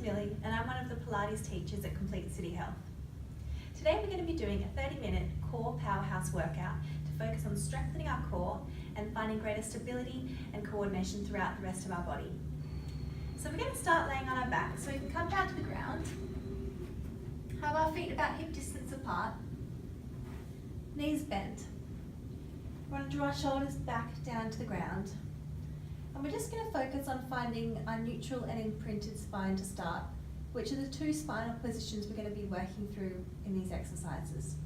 Millie and I'm one of the Pilates teachers at Complete City Health. Today we're going to be doing a 30-minute core powerhouse workout to focus on strengthening our core and finding greater stability and coordination throughout the rest of our body. So we're going to start laying on our back so we can come down to the ground, have our feet about hip distance apart, knees bent. We want to draw our shoulders back down to the ground. And we're just going to focus on finding our neutral and imprinted spine to start, which are the two spinal positions we're going to be working through in these exercises.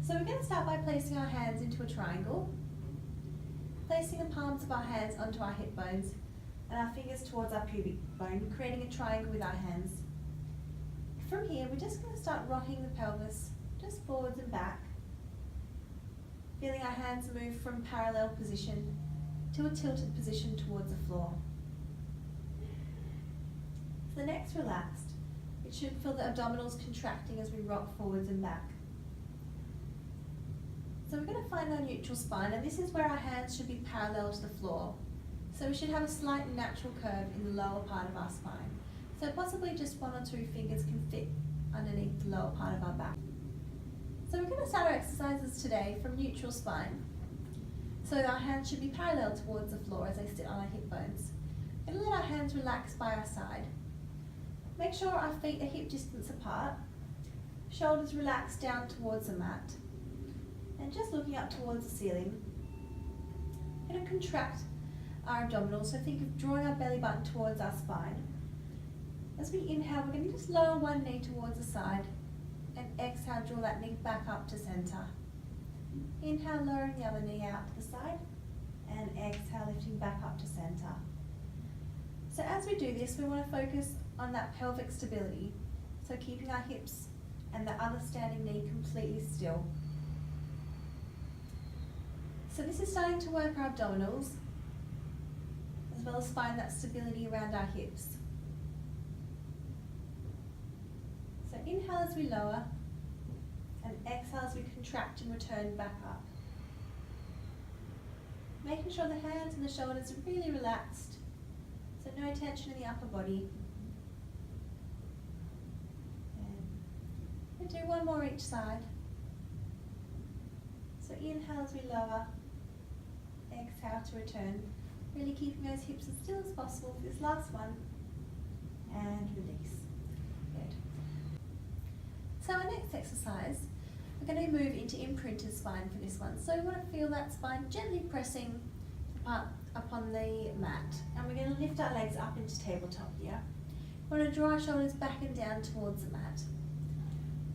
So we're going to start by placing our hands into a triangle, placing the palms of our hands onto our hip bones and our fingers towards our pubic bone, creating a triangle with our hands. From here, we're just going to start rocking the pelvis just forwards and back, feeling our hands move from parallel position to a tilted position towards the floor. So the neck's relaxed. It should feel the abdominals contracting as we rock forwards and back. So we're going to find our neutral spine, and this is where our hands should be parallel to the floor. So we should have a slight natural curve in the lower part of our spine. So possibly just one or two fingers can fit underneath the lower part of our back. So we're going to start our exercises today from neutral spine. So our hands should be parallel towards the floor as they sit on our hip bones. We're going to let our hands relax by our side. Make sure our feet are hip distance apart, shoulders relaxed down towards the mat, and just looking up towards the ceiling. We're going to contract our abdominals, so think of drawing our belly button towards our spine. As we inhale, we're going to just lower one knee towards the side, and exhale, draw that knee back up to center. Inhale, lowering the other knee out to the side, and exhale, lifting back up to center. So as we do this, we want to focus on that pelvic stability, so keeping our hips and the other standing knee completely still. So this is starting to work our abdominals, as well as find that stability around our hips. So inhale as we lower, and exhale as we contract and return back up. Making sure the hands and the shoulders are really relaxed, so no tension in the upper body. And we'll do one more each side. So inhale as we lower, exhale to return. Really keeping those hips as still as possible for this last one. And release. Good. So our next exercise, we're going to move into imprinted spine for this one. So we want to feel that spine gently pressing up on the mat. And we're going to lift our legs up into tabletop here. We want to draw our shoulders back and down towards the mat.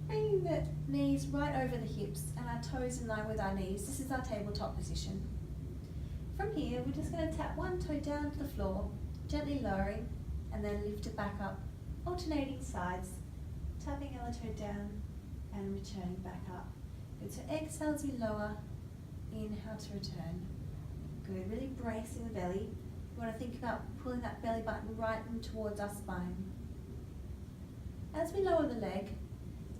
Bringing the knees right over the hips and our toes in line with our knees. This is our tabletop position. From here, we're just going to tap one toe down to the floor, gently lowering, and then lift it back up, alternating sides, tapping the other toe down, and returning back up. Good, so exhale as we lower, inhale to return. Good, really bracing the belly. We want to think about pulling that belly button right in towards our spine. As we lower the leg,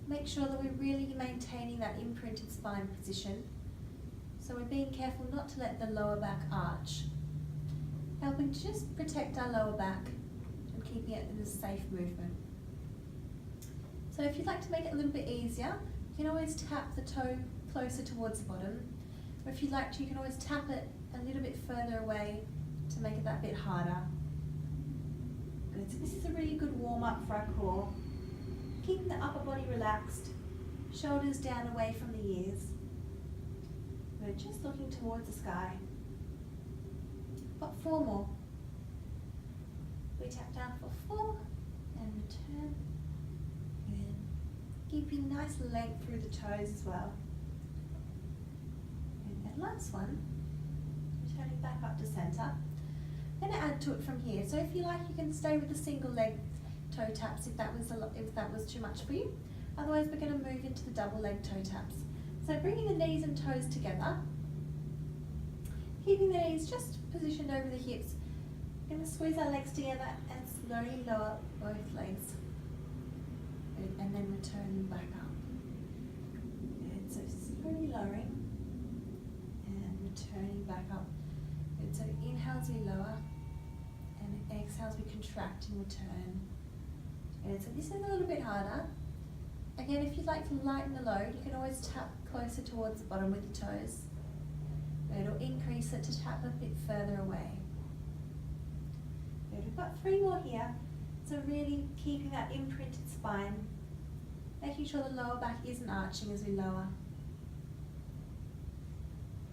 make sure that we're really maintaining that imprinted spine position. So we're being careful not to let the lower back arch, helping to just protect our lower back and keeping it in a safe movement. So if you'd like to make it a little bit easier, you can always tap the toe closer towards the bottom. Or if you'd like to, you can always tap it a little bit further away to make it that bit harder. Good, so this is a really good warm up for our core. Keeping the upper body relaxed, shoulders down away from the ears. We're just looking towards the sky. Got 4 more. We tap down for 4 and return. Good. Keeping nice length through the toes as well. And last one, returning back up to center. I'm going to add to it from here. So if you like, you can stay with the single leg toe taps if that was too much for you. Otherwise, we're going to move into the double leg toe taps. So bringing the knees and toes together, keeping the knees just positioned over the hips. We're going to squeeze our legs together and slowly lower both legs. Good. And then returning back up. Good. So slowly lowering and returning back up. Good. So inhale as we lower and exhale as we contract and return. Good, so this is a little bit harder. Again, if you'd like to lighten the load, you can always tap closer towards the bottom with your toes. Good, or increase it to tap a bit further away. Good, we've got 3 more here. So really keeping that imprinted spine, making sure the lower back isn't arching as we lower.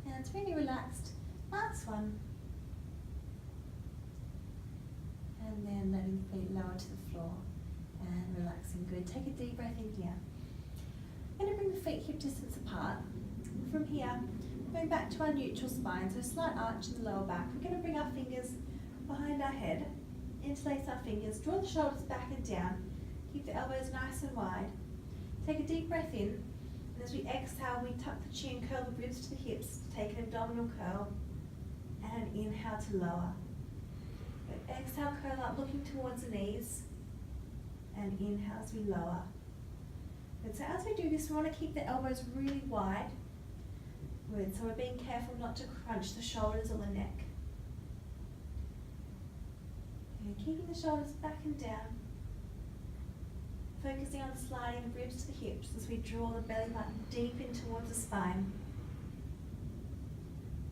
And it's really relaxed. Last one. And then letting the feet lower to the floor and relaxing. Good. Take a deep breath in here. I'm going to bring the feet hip distance apart. From here, going back to our neutral spine, so a slight arch in the lower back. We're going to bring our fingers behind our head, interlace our fingers, draw the shoulders back and down, keep the elbows nice and wide. Take a deep breath in, and as we exhale, we tuck the chin, curl the ribs to the hips, take an abdominal curl, and inhale to lower. Good. Exhale, curl up, looking towards the knees, and inhale as we lower. Good. So as we do this, we want to keep the elbows really wide. Good. So we're being careful not to crunch the shoulders or the neck. Good. Keeping the shoulders back and down. Focusing on sliding the ribs to the hips as we draw the belly button deep in towards the spine.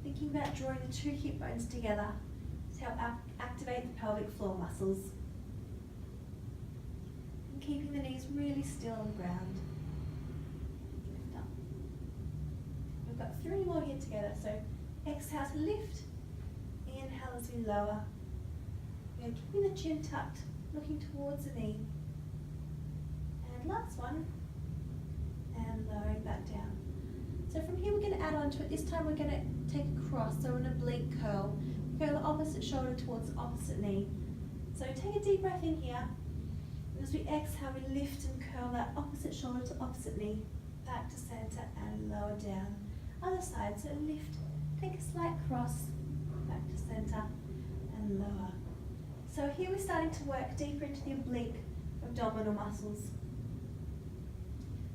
Thinking about drawing the 2 hip bones together to help activate the pelvic floor muscles. And keeping the knees really still on the ground. Lift up. We've got 3 more here together, so exhale to lift, inhale as we lower. We're keeping the chin tucked, looking towards the knee. And last one, and lowering that down. So from here we're going to add on to it. This time we're going to take a cross, so an oblique curl. Curl the opposite shoulder towards the opposite knee. So take a deep breath in here. And as we exhale, we lift and curl that opposite shoulder to opposite knee, back to center and lower down. Other side, so lift, take a slight cross, back to center and lower. So here we're starting to work deeper into the oblique abdominal muscles.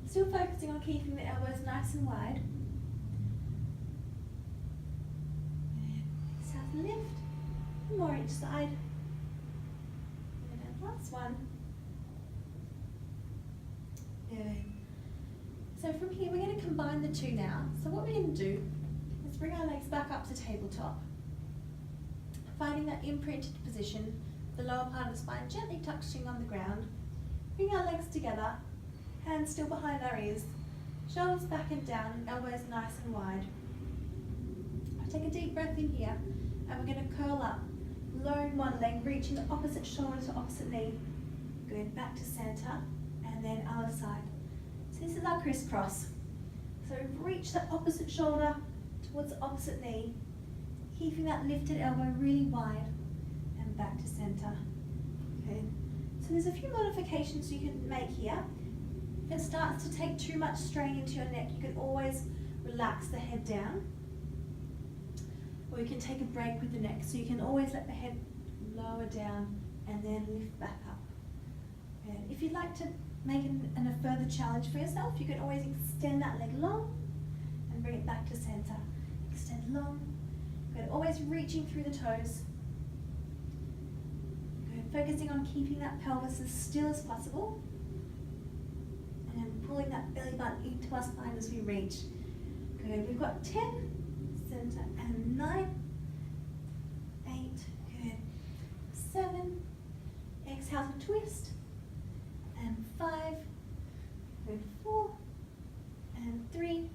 Still focusing on keeping the elbows nice and wide. Exhale to lift, more each side. And then last one. Good. So from here we're going to combine the 2 now. So what we're going to do is bring our legs back up to tabletop. Finding that imprinted position, the lower part of the spine gently touching on the ground. Bring our legs together, hands still behind our ears, shoulders back and down, elbows nice and wide. Take a deep breath in here, and we're going to curl up, lowering one leg, reaching the opposite shoulder to opposite knee, going back to center, and then other side. So this is our crisscross. So reach the opposite shoulder towards the opposite knee, keeping that lifted elbow really wide, and back to center. Okay. So there's a few modifications you can make here. If it starts to take too much strain into your neck, you can always relax the head down. Or you can take a break with the neck, so you can always let the head lower down and then lift back up. And if you'd like to make a further challenge for yourself, you can always extend that leg long and bring it back to center. Extend long. Good. Always reaching through the toes. Good. Focusing on keeping that pelvis as still as possible. And then pulling that belly button into our spine as we reach. Good. We've got 10, center, and 9, 8, good, 7, exhale to twist, and 5, good, 4, and 3,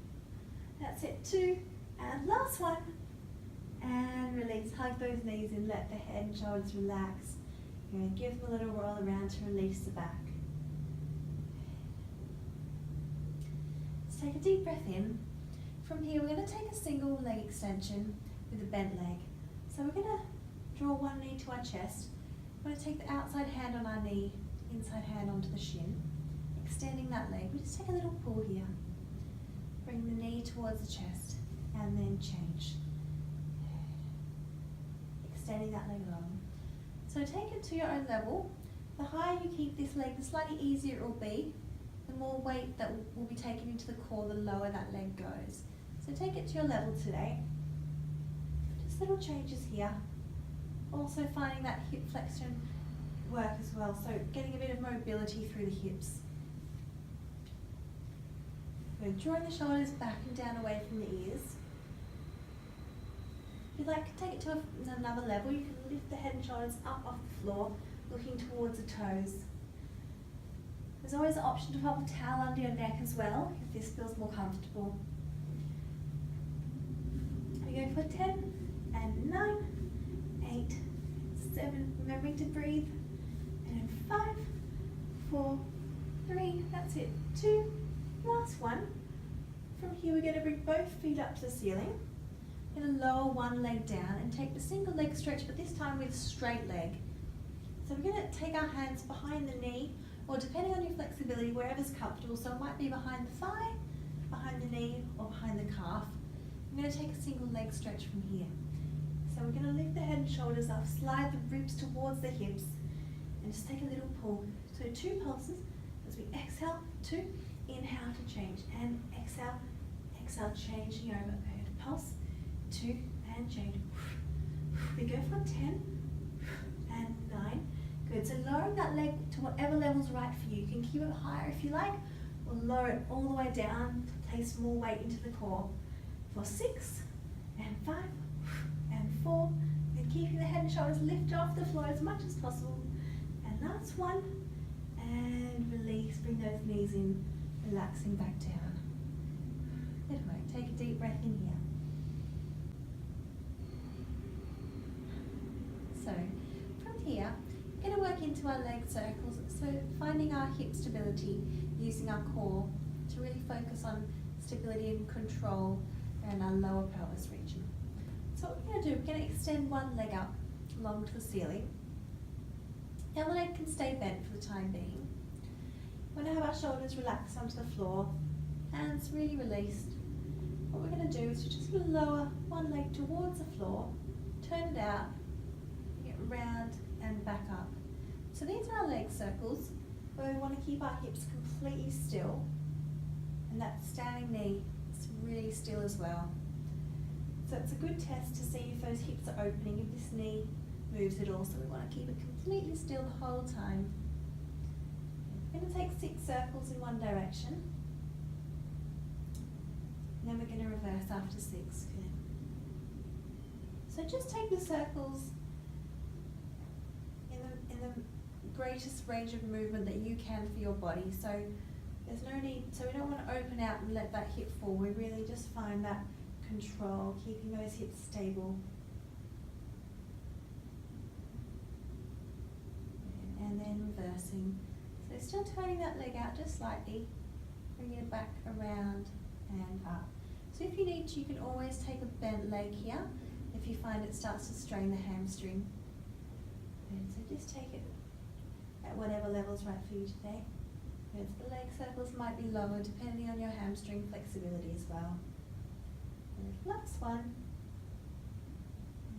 that's it, 2, and last one, and release. Hug those knees and let the head and shoulders relax. Good. Give them a little roll around to release the back. Let's take a deep breath in. From here, we're going to take a single leg extension with a bent leg. So we're going to draw one knee to our chest. We're going to take the outside hand on our knee, inside hand onto the shin, extending that leg. We just take a little pull here. Bring the knee towards the chest, and then change. Extending that leg along. So take it to your own level. The higher you keep this leg, the slightly easier it will be. The more weight that will be taken into the core, the lower that leg goes. So take it to your level today. Just little changes here. Also finding that hip flexion work as well, so getting a bit of mobility through the hips. We're drawing the shoulders back and down away from the ears. If you'd like to take it to another level, you can lift the head and shoulders up off the floor, looking towards the toes. There's always the option to pop a towel under your neck as well, if this feels more comfortable. We go for 10 and 9, 8, 7, remembering to breathe, and 5, 4, 3, that's it, 2, last one. From here we're going to bring both feet up to the ceiling. We're going to lower one leg down and take the single leg stretch, but this time with straight leg. So we're going to take our hands behind the knee, or depending on your flexibility, wherever's comfortable. So it might be behind the thigh, behind the knee, or behind the calf. I'm going to take a single leg stretch from here. So we're going to lift the head and shoulders up, slide the ribs towards the hips, and just take a little pull. So 2 pulses as we exhale, 2, inhale to change, and exhale, exhale, changing over. Good. Pulse, 2, and change. We go for 10 and 9. Good. So lowering that leg to whatever level's right for you. You can keep it higher if you like, or lower it all the way down to place more weight into the core. For 6 and 5 and 4, and keeping the head and shoulders lifted off the floor as much as possible. And last one, and release. Bring those knees in, relaxing back down. Good work. Take a deep breath in here. So from here, we're going to work into our leg circles. So finding our hip stability, using our core to really focus on stability and control and our lower pelvis region. So what we're going to do, we're going to extend one leg up along to the ceiling. The other leg can stay bent for the time being. We're going to have our shoulders relaxed onto the floor, hands really released. What we're going to do is we're just going to lower one leg towards the floor, turn it out, bring it round and back up. So these are our leg circles where we want to keep our hips completely still, and that standing knee is really still as well. So it's a good test to see if those hips are opening, if this knee moves at all. So we want to keep it completely still the whole time. We're going to take 6 circles in one direction, and then we're going to reverse after 6. Good. So just take the circles in the greatest range of movement that you can for your body. So there's no need, so we don't want to open out and let that hip fall. We really just find that control, keeping those hips stable. And then reversing. So still turning that leg out just slightly, bringing it back around and up. So if you need to, you can always take a bent leg here if you find it starts to strain the hamstring. And so just take it at whatever level's right for you today. And the leg circles might be lower depending on your hamstring flexibility as well. And last one.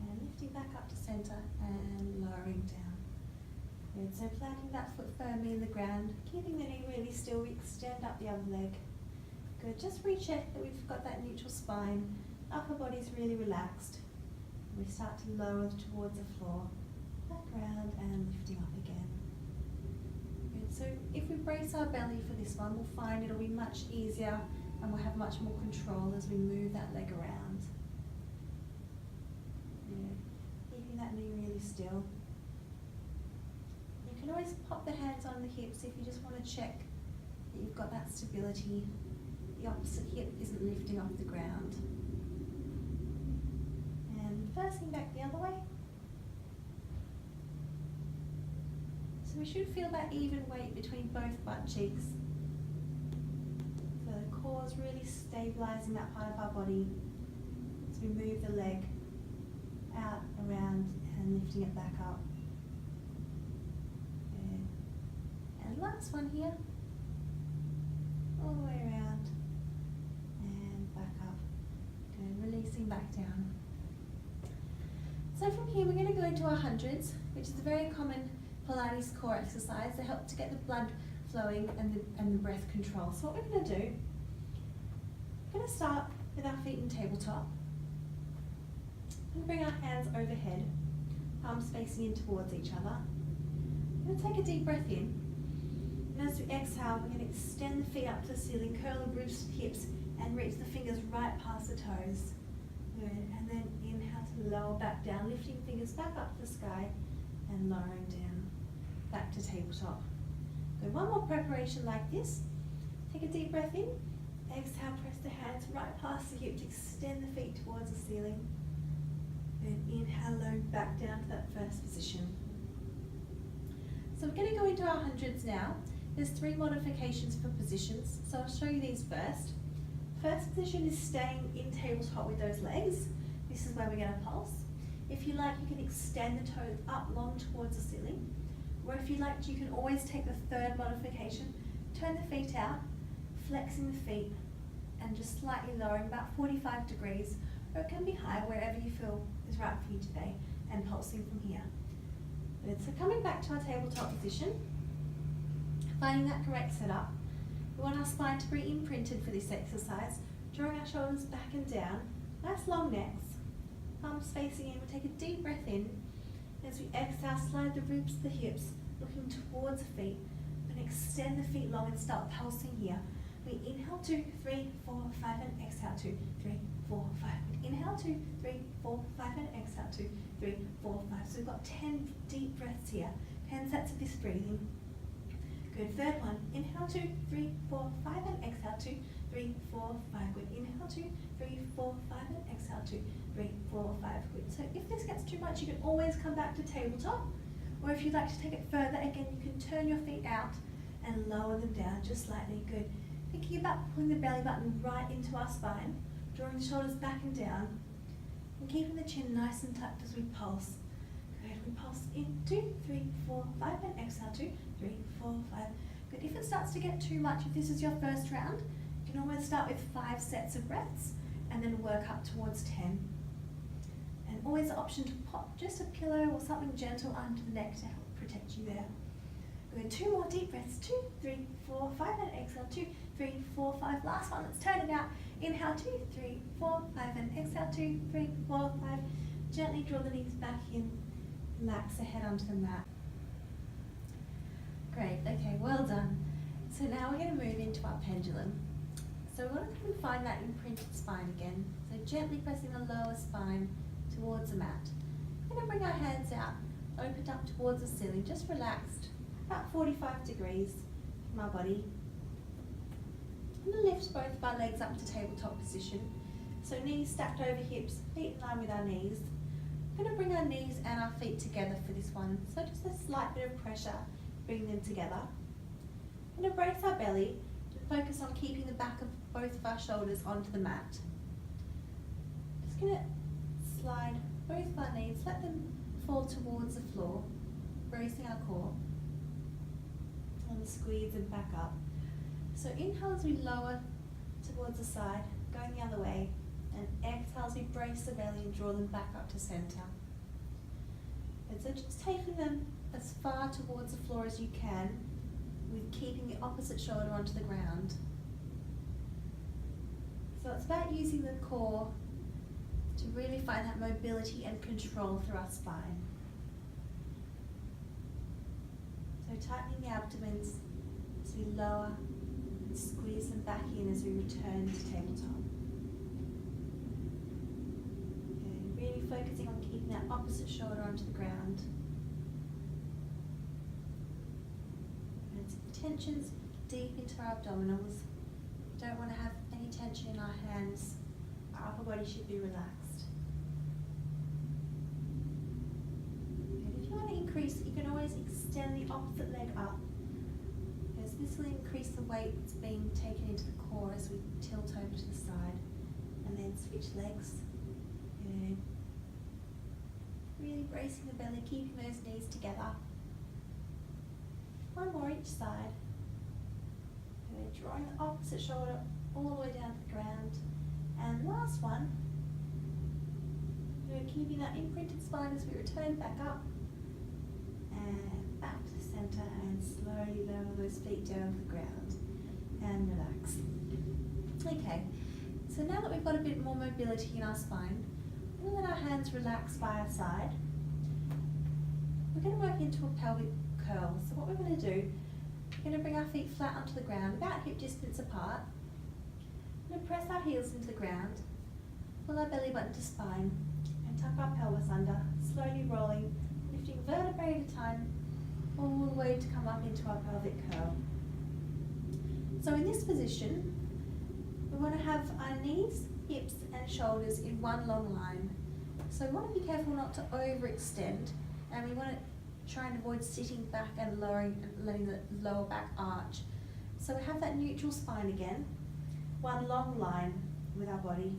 And lifting back up to center and lowering down. Good. So planting that foot firmly in the ground, keeping the knee really still. We extend up the other leg. Good. Just recheck that we've got that neutral spine. Upper body's really relaxed. We start to lower towards the floor. Back round and lifting up again. Good. So if we brace our belly for this one, we'll find it'll be much easier and we'll have much more control as we move that leg around. Good. Keeping that knee really still. You can always pop the hands on the hips if you just want to check that you've got that stability. The opposite hip isn't lifting off the ground. And reversing back the other way. So we should feel that even weight between both butt cheeks. So the core is really stabilizing that part of our body as we move the leg out, around, and lifting it back up. Good. And last one here. All the way around and back up. Good. Releasing back down. So from here we're going to go into our hundreds, which is a very common Pilates core exercise to help to get the blood flowing and the breath control. So what we're going to do, we're going to start with our feet in tabletop and bring our hands overhead, palms facing in towards each other. We're going to take a deep breath in. And as we exhale, we're going to extend the feet up to the ceiling, curl the roots to the hips, and reach the fingers right past the toes. Good. And then inhale to lower back down, lifting fingers back up to the sky and lowering down, back to tabletop. Good. One more preparation like this. Take a deep breath in. Exhale, press the hands right past the hips, extend the feet towards the ceiling. And inhale, lower back down to that first position. So we're going to go into our hundreds now. There's 3 modifications for positions, so I'll show you these first. First position is staying in tabletop with those legs. This is where we're going to pulse. If you like, you can extend the toes up long towards the ceiling. Or if you like, you can always take the third modification, turn the feet out, flexing the feet, and just slightly lowering, about 45 degrees, or it can be high, wherever you feel is right for you today, and pulsing from here. Good. So coming back to our tabletop position, finding that correct setup. We want our spine to be imprinted for this exercise, drawing our shoulders back and down, nice long necks, palms facing in. We'll take a deep breath in. As we exhale, slide the ribs to the hips, looking towards the feet, and extend the feet long and start pulsing here. We inhale 2, 3, 4, 5, and exhale 2, 3, 4, 5. Inhale 2, 3, 4, 5, and exhale 2, 3, 4, 5. So we've got 10 deep breaths here, 10 sets of this breathing. Good. Third one. Inhale 2, 3, 4, 5, and exhale 2, 3, 4, 5. Good. Inhale 2, 3, 4, 5, and exhale 2, 3, 4, 5. Good. So if this gets too much, you can always come back to tabletop, or if you'd like to take it further, again, you can turn your feet out and lower them down just slightly. Good. Thinking about pulling the belly button right into our spine, drawing the shoulders back and down, and keeping the chin nice and tucked as we pulse. Good. We pulse in 2, 3, 4, 5, and exhale 2, 3, 4, 5. Good. If it starts to get too much, if this is your first round, you can always start with 5 sets of breaths and then work up towards 10. And always the option to pop just a pillow or something gentle under the neck to help protect you there. Good. 2 more deep breaths. 2, 3, 4, 5, and exhale 2, 3, 4, 5. Last one. Let's turn it out. Inhale 2, 3, 4, 5, and exhale 2, 3, 4, 5. Gently draw the knees back in. Relax the head onto the mat. Great. Okay, well done. So now we're going to move into our pendulum. So we want to come and find that imprinted spine again. So gently pressing the lower spine towards the mat. We're going to bring our hands out, opened up towards the ceiling, just relaxed, about 45 degrees from our body. I'm going to lift both of our legs up to tabletop position. So knees stacked over hips, feet in line with our knees. We're going to bring our knees and our feet together for this one. So just a slight bit of pressure, bring them together. We're going to brace our belly and focus on keeping the back of both of our shoulders onto the mat. Just going to slide both of our knees, let them fall towards the floor, bracing our core, and squeeze them back up. So inhale as we lower towards the side, going the other way, and exhale as we brace the belly and draw them back up to center. And so just taking them as far towards the floor as you can, with keeping the opposite shoulder onto the ground. So it's about using the core to really find that mobility and control through our spine. So tightening the abdomens as we lower and squeeze them back in as we return to tabletop. Okay, really focusing on keeping that opposite shoulder onto the ground. Tensions deep into our abdominals. Don't want to have any tension in our hands. Our upper body should be relaxed. And if you want to increase, you can always extend the opposite leg up, because this will increase the weight that's being taken into the core as we tilt over to the side, and then switch legs. Good. Really bracing the belly, keeping those knees together. One more each side. Good. Drawing the opposite shoulder all the way down to the ground. And last one. Good. Keeping that imprinted spine as we return back up. And back to the center, and slowly lower those feet down to the ground. And relax. Okay. So now that we've got a bit more mobility in our spine, we'll let our hands relax by our side. We're going to work into a pelvic curl. So what we're going to do, we're going to bring our feet flat onto the ground, about hip distance apart. We're going to press our heels into the ground, pull our belly button to spine, and tuck our pelvis under, slowly rolling, lifting vertebrae at a time, all the way to come up into our pelvic curl. So in this position, we want to have our knees, hips and shoulders in one long line. So we want to be careful not to overextend, and we want to try and avoid sitting back and letting the lower back arch. So we have that neutral spine again, one long line with our body.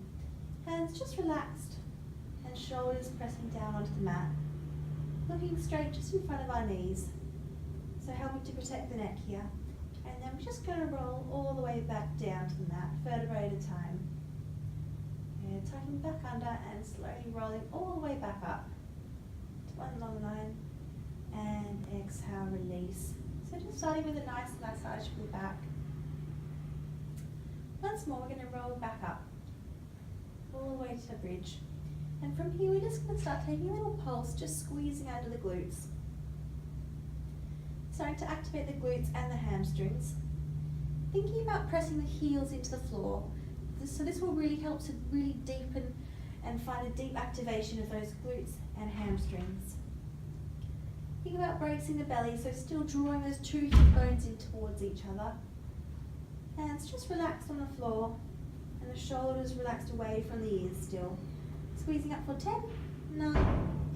Hands just relaxed and shoulders pressing down onto the mat, looking straight just in front of our knees. So helping to protect the neck here. And then we're just going to roll all the way back down to the mat, vertebrae at a time. And tucking back under and slowly rolling all the way back up to one long line. And exhale, release. So just starting with a nice massage for the back. Once more, we're going to roll back up, all the way to the bridge. And from here, we're just going to start taking a little pulse, just squeezing under the glutes. Starting to activate the glutes and the hamstrings. Thinking about pressing the heels into the floor. So this will really help to really deepen and find a deep activation of those glutes and hamstrings. Think about bracing the belly, so still drawing those two hip bones in towards each other. Hands just relaxed on the floor, and the shoulders relaxed away from the ears still. Squeezing up for 10, 9,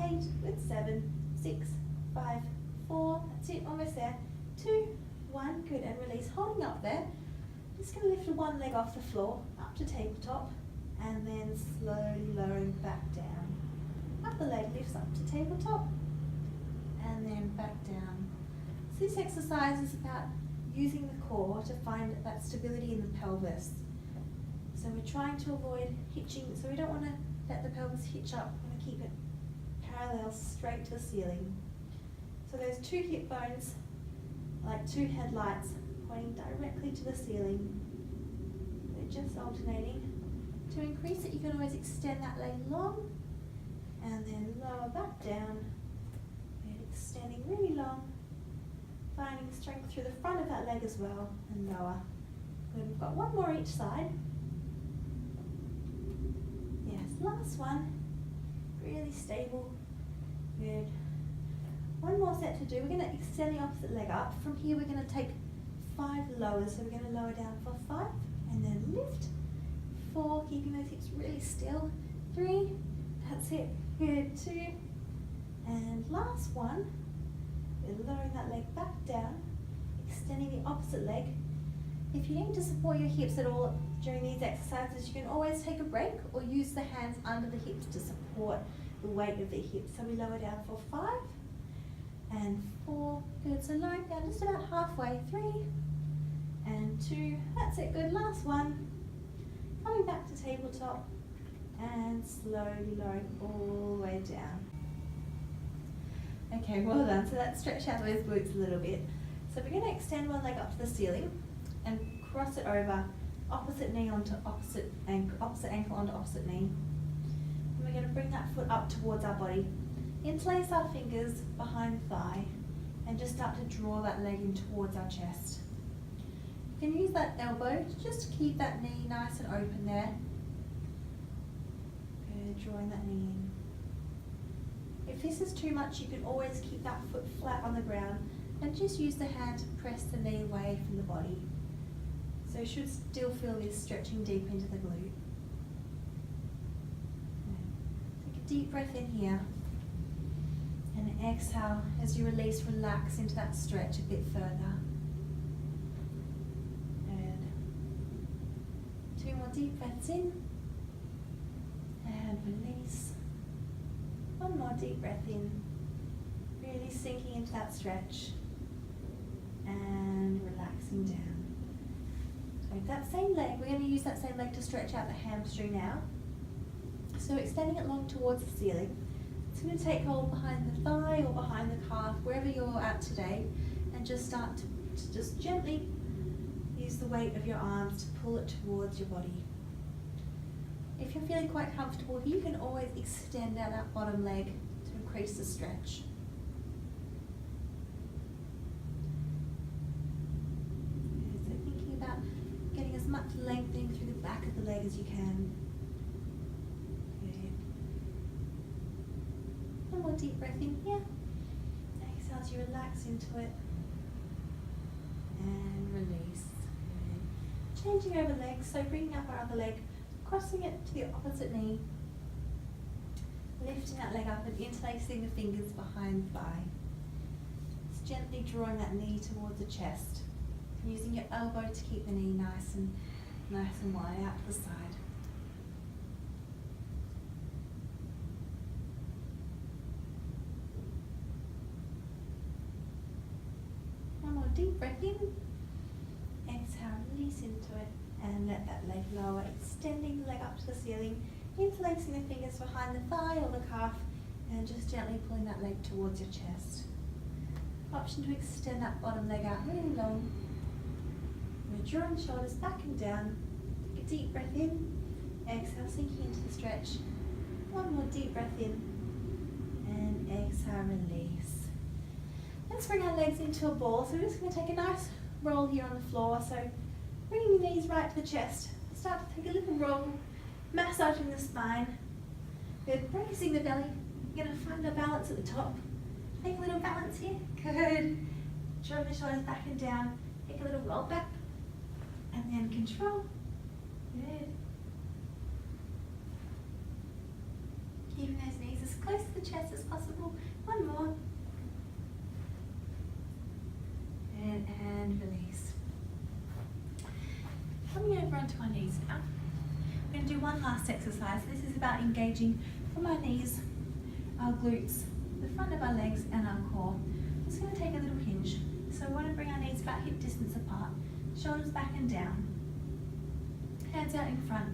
8, with 7, 6, 5, 4, that's it, almost there, 2, 1, good, and release, holding up there. Just going to lift one leg off the floor, up to tabletop, and then slowly lowering back down. Other leg lifts up to tabletop, and then back down. So this exercise is about using the core to find that stability in the pelvis. So we're trying to avoid hitching, so we don't want to let the pelvis hitch up, we want to keep it parallel straight to the ceiling. So those two hip bones, like two headlights, pointing directly to the ceiling. They're just alternating. To increase it, you can always extend that leg long, and then lower back down, and extending really long, finding strength through the front of that leg as well, and lower. Good, we've got one more each side. Yes, last one. Really stable. Good. One more set to do. We're going to extend the opposite leg up. From here we're going to take 5 lowers. So we're going to lower down for 5 and then lift. 4, keeping those hips really still. 3, that's it. Good. 2, and last one. We're lowering that leg back down, extending the opposite leg. If you need to support your hips at all during these exercises, you can always take a break or use the hands under the hips to support the weight of the hips. So we lower down for 5 and 4, good. So lowering down just about halfway, 3 and 2, that's it, good. Last one, coming back to tabletop and slowly lowering all the way down. Okay, well done. So that stretched out those glutes a little bit. So we're going to extend one leg up to the ceiling and cross it over, opposite knee onto opposite ankle onto opposite knee. And we're going to bring that foot up towards our body. Interlace our fingers behind the thigh and just start to draw that leg in towards our chest. You can use that elbow just to keep that knee nice and open there. Good, drawing that knee in. If this is too much, you can always keep that foot flat on the ground and just use the hand to press the knee away from the body. So you should still feel this stretching deep into the glute. Take a deep breath in here and exhale as you release, relax into that stretch a bit further. Good. 2 more deep breaths in and release. 1 more deep breath in, really sinking into that stretch and relaxing down. So that same leg, we're going to use that same leg to stretch out the hamstring now. So extending it long towards the ceiling. It's going to take hold behind the thigh or behind the calf, wherever you're at today, and just start to just gently use the weight of your arms to pull it towards your body. If you're feeling quite comfortable, you can always extend out that bottom leg to increase the stretch. as much lengthening through the back of the leg as you can. Good. One more deep breath in here. Exhale as you relax into it. And release. Good. Changing over legs, so bringing up our other leg, crossing it to the opposite knee. Lifting that leg up and interlacing the fingers behind the thigh. Just gently drawing that knee towards the chest. Using your elbow to keep the knee nice and wide out to the side. One more deep breath in. Exhale, release into it and let that leg lower, extending the leg up to the ceiling, interlacing the fingers behind the thigh or the calf and just gently pulling that leg towards your chest. Option to extend that bottom leg out really long. We're drawing the shoulders back and down. Take a deep breath in. Exhale, sinking into the stretch. One more deep breath in. And exhale, release. Let's bring our legs into a ball. So we're just going to take a nice roll here on the floor. So bringing the knees right to the chest. Start to take a little roll, massaging the spine. Good, bracing the belly. You're going to find a balance at the top. Take a little balance here. Good. Drawing the shoulders back and down. Take a little roll back. And then control. Good. Keeping those knees as close to the chest as possible. One more. Good, and release. Coming over onto our knees now. We're going to do one last exercise. This is about engaging from our knees, our glutes, the front of our legs and our core. Just going to take a little hinge. So we want to bring our knees about hip distance apart. Shoulders back and down, hands out in front,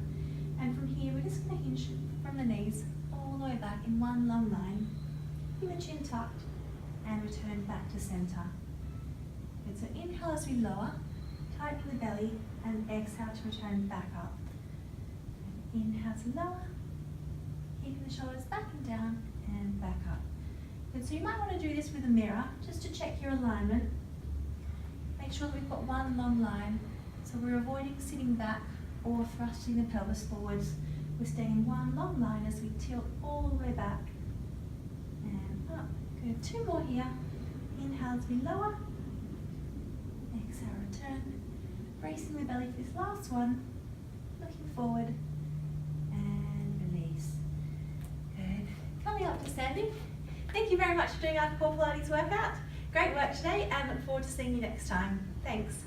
and from here we're just going to hinge from the knees all the way back in one long line. Keep the chin tucked and return back to center. Good, so inhale as we lower, tighten the belly, and exhale to return back up. And inhale to lower, keeping the shoulders back and down and back up. Good, so you might want to do this with a mirror just to check your alignment. Make sure that we've got one long line, so we're avoiding sitting back or thrusting the pelvis forwards. We're staying in one long line as we tilt all the way back and up. Good, two more here. Inhale as we lower. Exhale, return. Bracing the belly for this last one. Looking forward and release. Good. Coming up to standing. Thank you very much for doing our Core Pilates workout. Great work today and look forward to seeing you next time. Thanks.